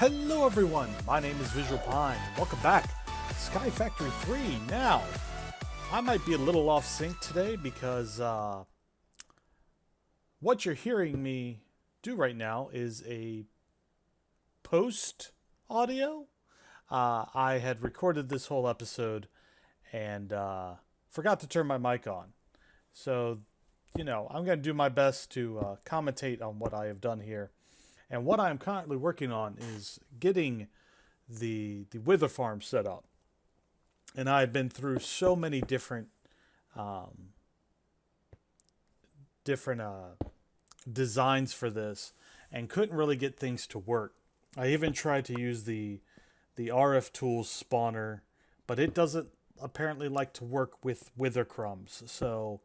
Hello everyone, my name is VisualPine. Welcome back to Sky Factory 3. Now, I might be a little off sync today because what you're hearing me do right now is a post audio. I had recorded this whole episode and forgot to turn my mic on. So, I'm going to do my best to commentate on what I have done here. And what I'm currently working on is getting the wither farm set up. And I've been through so many different designs for this and couldn't really get things to work. I even tried to use the RF tools spawner, but it doesn't apparently like to work with wither crumbs. So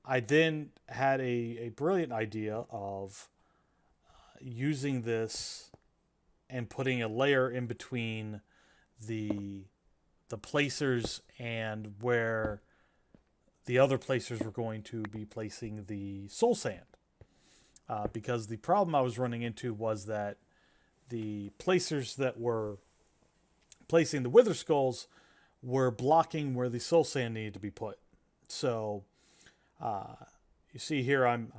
I then had a brilliant idea of using this and putting a layer in between the placers and where the other placers were going to be placing the soul sand. Because the problem I was running into was that the placers that were placing the wither skulls were blocking where the soul sand needed to be put. So you see here I'm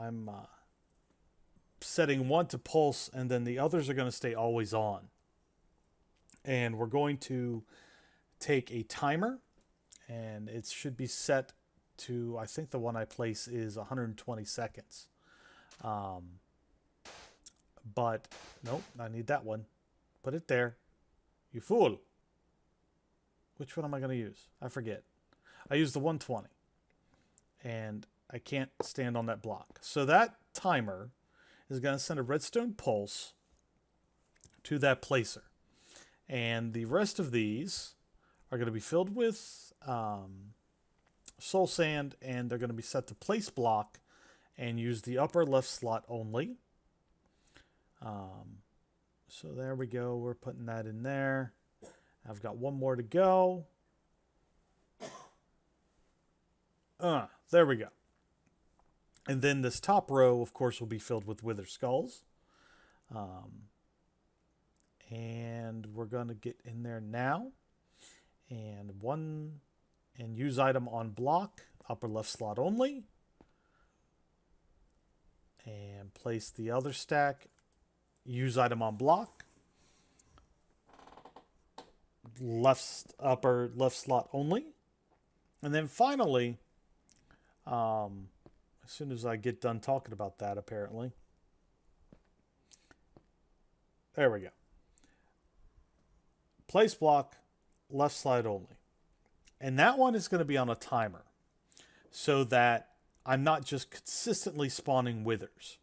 setting one to pulse, and then the others are going to stay always on. And we're going to take a timer, and it should be set to, I think the one I place is 120 seconds. But nope, I need that one. Put it there. You fool. Which one am I going to use? I forget. I used the 120. And I can't stand on that block. So that timer is going to send a redstone pulse to that placer. And the rest of these are going to be filled with soul sand, and they're going to be set to place block and use the upper left slot only. So there we go. We're putting that in there. I've got one more to go. There we go. And then this top row, of course, will be filled with wither skulls. And we're going to get in there now. And use item on block, upper left slot only. And place the other stack, use item on block, upper left slot only. And then finally, as soon as I get done talking about that, apparently. There we go. Place block, left slide only. And that one is going to be on a timer so that I'm not just consistently spawning withers.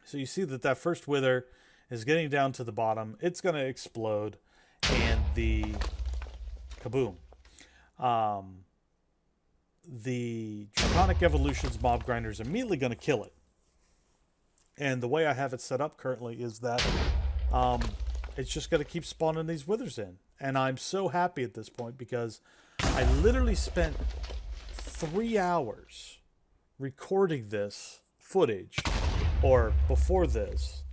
So you see that first wither is getting down to the bottom. It's going to explode, and the kaboom. The Draconic Evolutions mob grinder is immediately going to kill it. And the way I have it set up currently is that it's just going to keep spawning these withers in. And I'm so happy at this point because I literally spent 3 hours recording this footage, or before this,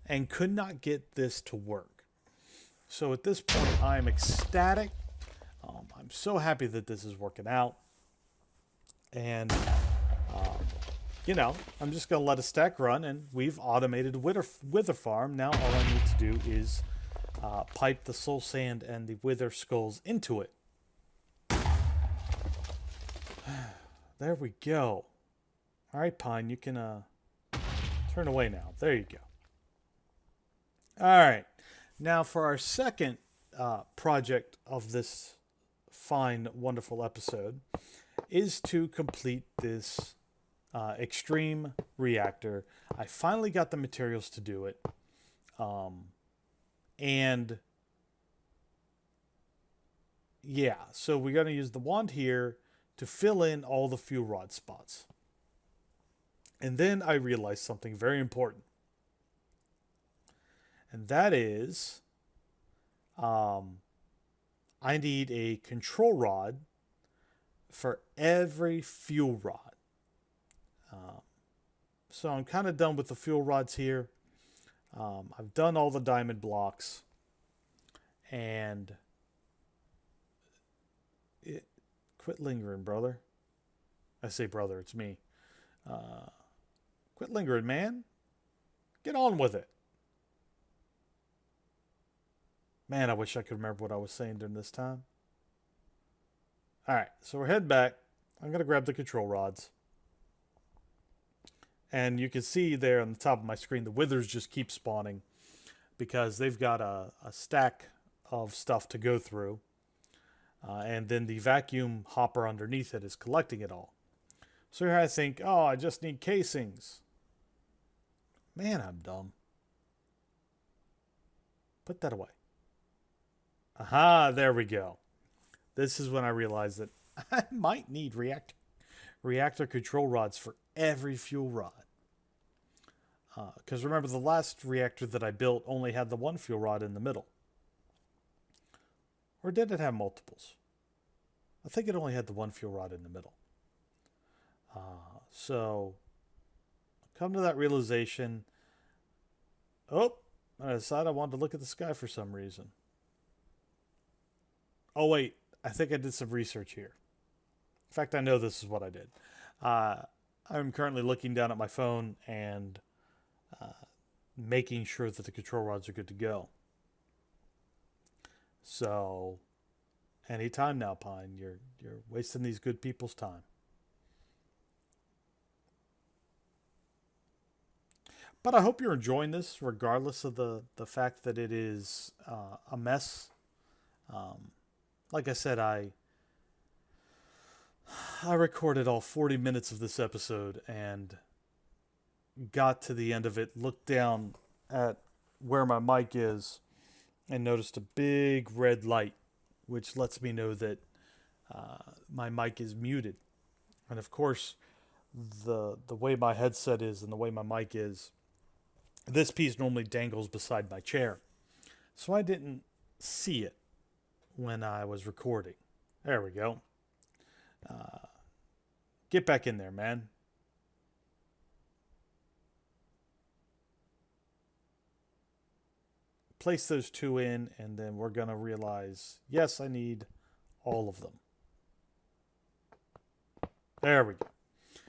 and could not get this to work. So at this point, I'm ecstatic. I'm so happy that this is working out. And, I'm just going to let a stack run, and we've automated a wither farm. Now all I need to do is pipe the soul sand and the wither skulls into it. There we go. All right, Pine, you can turn away now. There you go. All right. Now for our second project of this fine, wonderful episode is to complete this extreme reactor. I finally got the materials to do it. And yeah, so we're going to use the wand here to fill in all the fuel rod spots. And then I realized something very important. And that is, I need a control rod for every fuel rod. So I'm kind of done with the fuel rods here. I've done all the diamond blocks, and quit lingering, brother. I say brother, it's me. Uh, Quit lingering, man. Get on with it. Man, I wish I could remember what I was saying during this time. Alright, so we're heading back. I'm going to grab the control rods. And you can see there on the top of my screen, the withers just keep spawning because they've got a stack of stuff to go through. And then the vacuum hopper underneath it is collecting it all. So here I think, oh, I just need casings. Man, I'm dumb. Put that away. Aha, there we go. This is when I realized that I might need reactor control rods for every fuel rod. Because remember, the last reactor that I built only had the one fuel rod in the middle. Or did it have multiples? I think it only had the one fuel rod in the middle. So, come to that realization. Oh, I decided I wanted to look at the sky for some reason. Oh, wait. I think I did some research here. In fact, I know this is what I did. I'm currently looking down at my phone and making sure that the control rods are good to go. So, anytime now, Pine, you're wasting these good people's time. But I hope you're enjoying this, regardless of the fact that it is a mess. Like I said, I recorded all 40 minutes of this episode and got to the end of it, looked down at where my mic is, and noticed a big red light, which lets me know that my mic is muted. And of course, the way my headset is and the way my mic is, this piece normally dangles beside my chair. So I didn't see it when I was recording. There we go. Get back in there, man. Place those two in, and then we're going to realize, yes, I need all of them. There we go.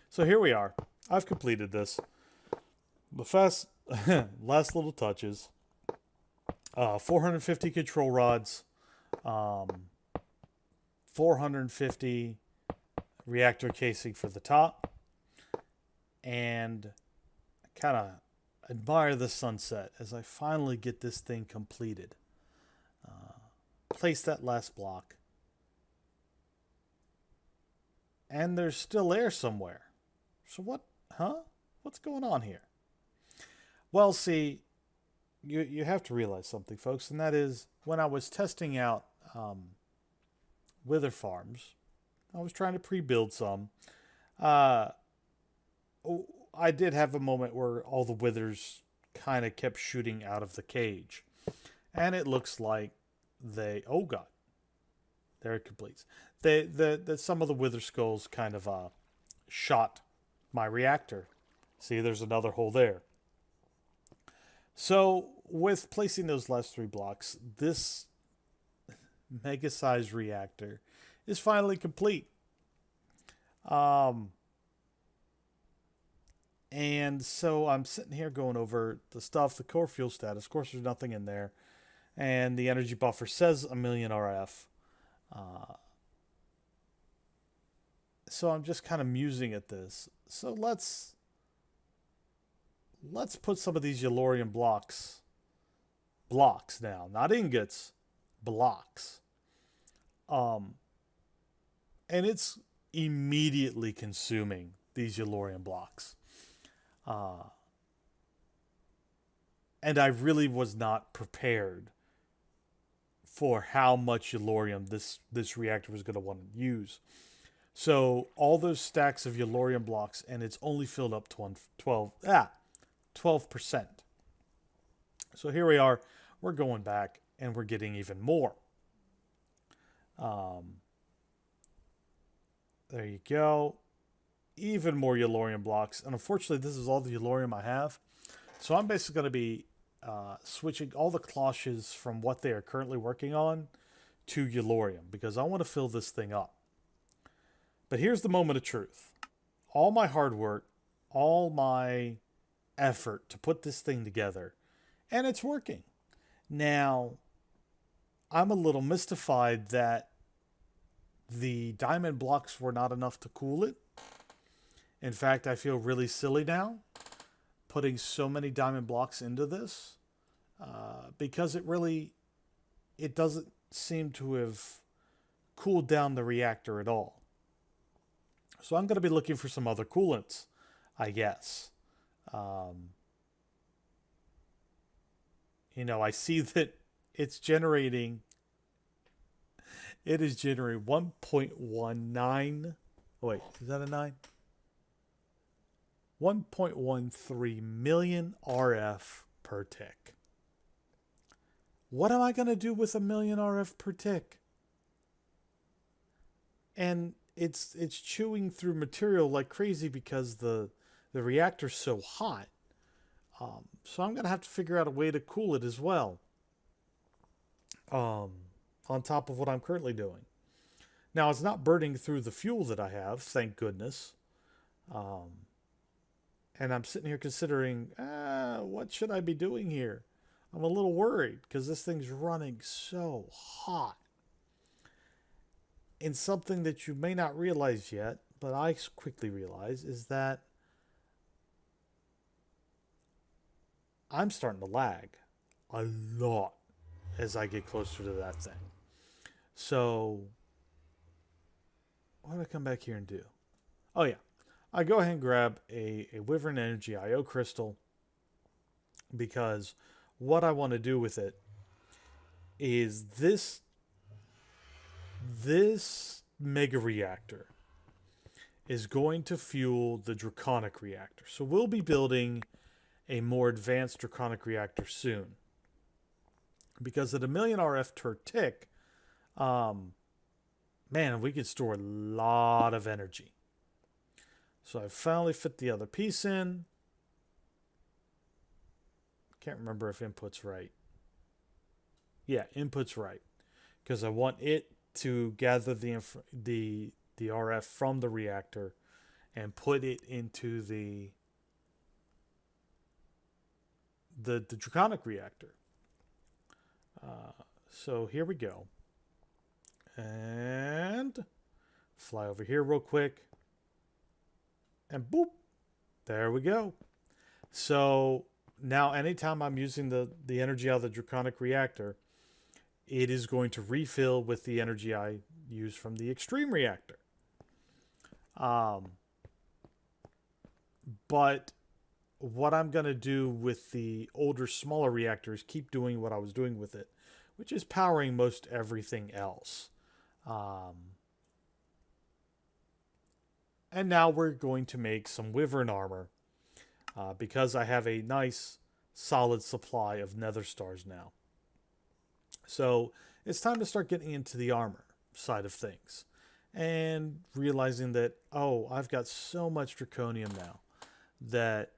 So here we are. I've completed this. The last little touches. 450 control rods. 450 reactor casing for the top. And I kind of admire the sunset as I finally get this thing completed. Place that last block. And there's still air somewhere. So what? Huh? What's going on here? Well, see, you have to realize something, folks, and that is when I was testing out wither farms, I was trying to pre-build some. I did have a moment where all the withers kind of kept shooting out of the cage. And it looks like oh God, there it completes. Some of the wither skulls kind of shot my reactor. See, there's another hole there. So with placing those last 3 blocks, this mega-sized reactor is finally complete. And so I'm sitting here going over the stuff, the core fuel status. Of course, there's nothing in there. And the energy buffer says 1,000,000 RF. So I'm just kind of musing at this. So let's put some of these Yellorium blocks now, not ingots, blocks. And it's immediately consuming these Yellorium blocks. And I really was not prepared for how much Yellorium this reactor was going to want to use. So all those stacks of Yellorium blocks, and it's only filled up to 12%. So here we are. We're going back, and we're getting even more. There you go. Even more Yellorium blocks. And unfortunately, this is all the Yellorium I have. So I'm basically going to be switching all the cloches from what they are currently working on to Yellorium because I want to fill this thing up. But here's the moment of truth. All my hard work, all my effort to put this thing together, and it's working. Now, I'm a little mystified that the diamond blocks were not enough to cool it. In fact, I feel really silly now putting so many diamond blocks into this because it doesn't seem to have cooled down the reactor at all. So I'm going to be looking for some other coolants, I guess. I see that it is generating 1.19. Wait, is that a 9? 1.13 million RF per tick. What am I going to do with a million RF per tick? And it's chewing through material like crazy because the reactor's so hot. So I'm going to have to figure out a way to cool it as well. On top of what I'm currently doing. Now, it's not burning through the fuel that I have, thank goodness. And I'm sitting here considering, what should I be doing here? I'm a little worried because this thing's running so hot. And something that you may not realize yet, but I quickly realize, is that I'm starting to lag a lot as I get closer to that thing. So, what do I come back here and do? Oh yeah, I go ahead and grab a Wyvern Energy IO crystal because what I want to do with it is this mega reactor is going to fuel the draconic reactor. So we'll be building a more advanced draconic reactor soon. Because at 1 million RF per tick, man, we can store a lot of energy. So I finally fit the other piece in. Can't remember if input's right. Yeah, input's right. Because I want it to gather the RF from the reactor and put it into the draconic reactor. So here we go. And fly over here real quick. And boop. There we go. So now anytime I'm using the energy out of the draconic reactor, it is going to refill with the energy I use from the extreme reactor. But what I'm going to do with the older, smaller reactors, keep doing what I was doing with it, which is powering most everything else. And now we're going to make some Wyvern Armor because I have a nice, solid supply of nether stars now. So it's time to start getting into the armor side of things and realizing that, oh, I've got so much draconium now that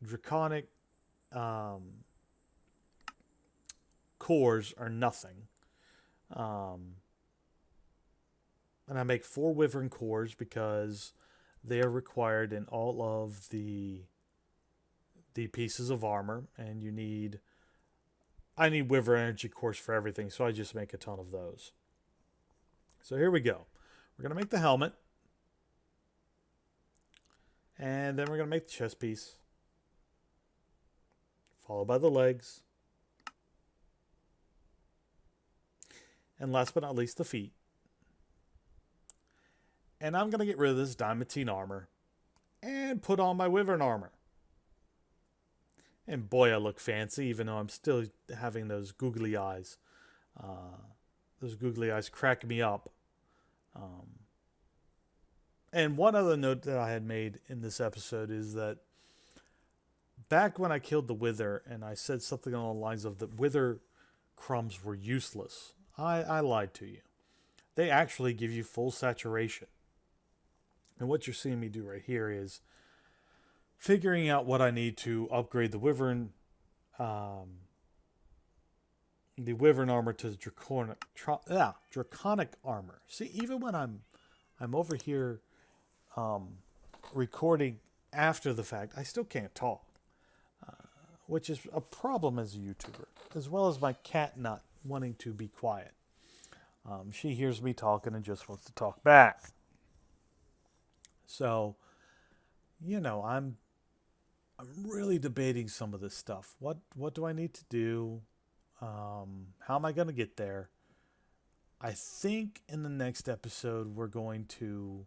draconic cores are nothing. And I make 4 Wyvern cores because they are required in all of the pieces of armor, and I need Wyvern energy cores for everything, so I just make a ton of those. So here we go. We're going to make the helmet. And then we're going to make the chest piece. Followed by the legs. And last but not least, the feet. And I'm going to get rid of this diamantine armor and put on my Wyvern armor. And boy, I look fancy, even though I'm still having those googly eyes. Those googly eyes crack me up. And one other note that I had made in this episode is that back when I killed the Wither and I said something along the lines of that Wither crumbs were useless, I lied to you. They actually give you full saturation. And what you're seeing me do right here is figuring out what I need to upgrade the Wyvern the Wyvern Armor to Draconic Armor. See, even when I'm over here recording after the fact, I still can't talk, which is a problem as a YouTuber, as well as my cat not wanting to be quiet. She hears me talking and just wants to talk back. So, I'm really debating some of this stuff. What do I need to do? How am I going to get there? I think in the next episode we're going to...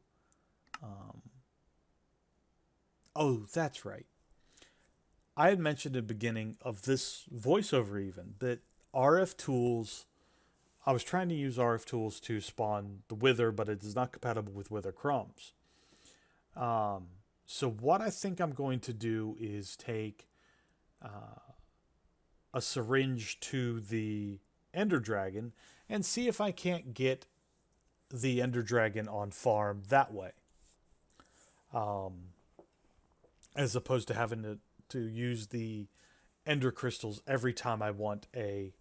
oh, that's right. I had mentioned at the beginning of this voiceover even that RF tools... I was trying to use RF tools to spawn the Wither, but it is not compatible with Wither crumbs. So what I think I'm going to do is take a syringe to the Ender Dragon and see if I can't get the Ender Dragon on farm that way. As opposed to having to use the Ender Crystals every time I want a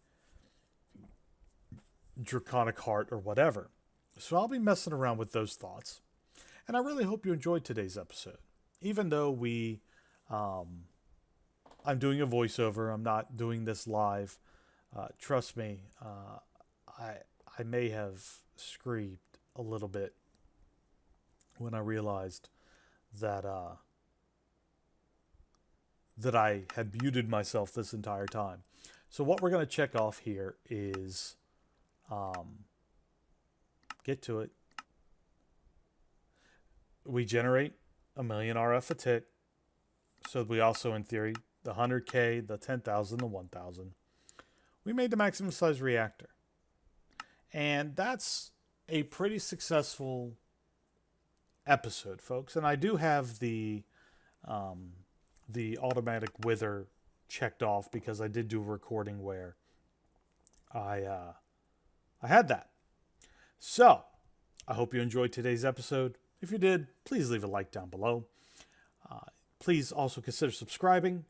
Draconic Heart or whatever. So I'll be messing around with those thoughts. And I really hope you enjoyed today's episode. Even though I'm doing a voiceover, I'm not doing this live. Trust me, I may have screamed a little bit when I realized that that I had muted myself this entire time. So what we're going to check off here is get to it. We generate 1,000,000 RF a tick. So we also, in theory, the 100K, the 10,000, the 1,000. We made the maximum size reactor. And that's a pretty successful episode, folks. And I do have the automatic wither checked off because I did do a recording where I had that. So, I hope you enjoyed today's episode. If you did, please leave a like down below. Please also consider subscribing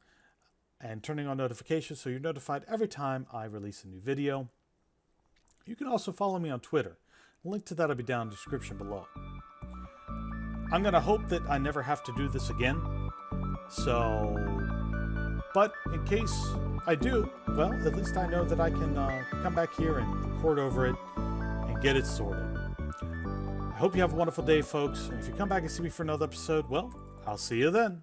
and turning on notifications so you're notified every time I release a new video. You can also follow me on Twitter. The link to that will be down in the description below. I'm going to hope that I never have to do this again. But in case I do, well, at least I know that I can come back here and record over it and get it sorted. I hope you have a wonderful day, folks. And if you come back and see me for another episode, well, I'll see you then.